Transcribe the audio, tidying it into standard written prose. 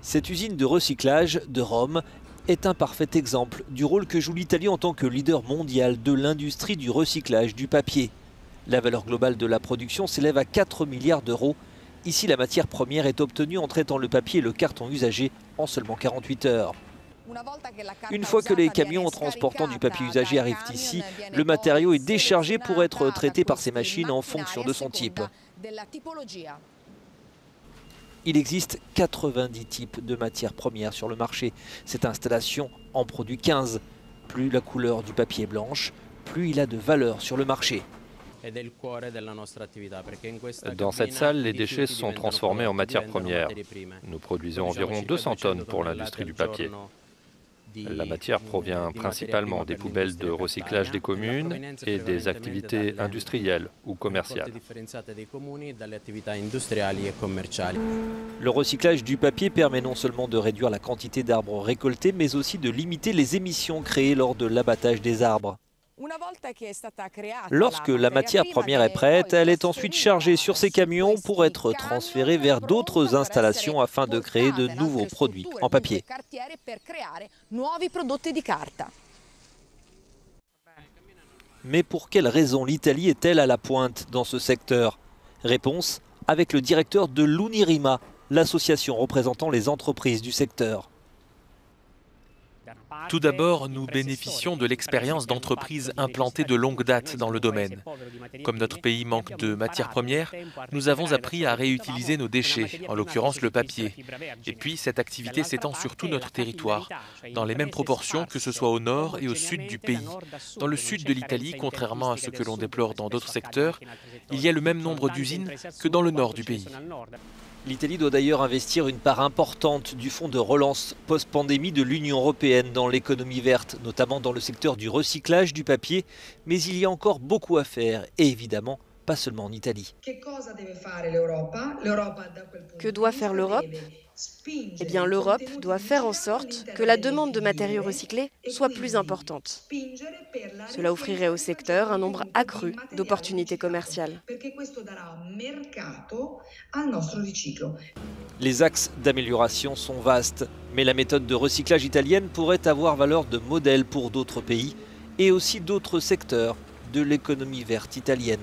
Cette usine de recyclage de Rome est un parfait exemple du rôle que joue l'Italie en tant que leader mondial de l'industrie du recyclage du papier. La valeur globale de la production s'élève à 4 milliards d'euros. Ici, la matière première est obtenue en traitant le papier et le carton usagé en seulement 48 heures. Une fois que les camions transportant du papier usagé arrivent ici, le matériau est déchargé pour être traité par ces machines en fonction de son type. Il existe 90 types de matières premières sur le marché. Cette installation en produit 15. Plus la couleur du papier est blanche, plus il a de valeur sur le marché. Dans cette salle, les déchets sont transformés en matières premières. Nous produisons environ 200 tonnes pour l'industrie du papier. La matière provient principalement des poubelles de recyclage des communes et des activités industrielles ou commerciales. Le recyclage du papier permet non seulement de réduire la quantité d'arbres récoltés, mais aussi de limiter les émissions créées lors de l'abattage des arbres. Lorsque la matière première est prête, elle est ensuite chargée sur ces camions pour être transférée vers d'autres installations afin de créer de nouveaux produits en papier. Mais pour quelles raisons l'Italie est-elle à la pointe dans ce secteur? Réponse avec le directeur de l'Unirima, l'association représentant les entreprises du secteur. Tout d'abord, nous bénéficions de l'expérience d'entreprises implantées de longue date dans le domaine. Comme notre pays manque de matières premières, nous avons appris à réutiliser nos déchets, en l'occurrence le papier. Et puis, cette activité s'étend sur tout notre territoire, dans les mêmes proportions que ce soit au nord et au sud du pays. Dans le sud de l'Italie, contrairement à ce que l'on déplore dans d'autres secteurs, il y a le même nombre d'usines que dans le nord du pays. L'Italie doit d'ailleurs investir une part importante du fonds de relance post-pandémie de l'Union européenne dans l'économie verte, notamment dans le secteur du recyclage du papier. Mais il y a encore beaucoup à faire et évidemment pas seulement en Italie. Que doit faire l'Europe ? Eh bien, l'Europe doit faire en sorte que la demande de matériaux recyclés soit plus importante. Cela offrirait au secteur un nombre accru d'opportunités commerciales. Les axes d'amélioration sont vastes, mais la méthode de recyclage italienne pourrait avoir valeur de modèle pour d'autres pays et aussi d'autres secteurs de l'économie verte italienne.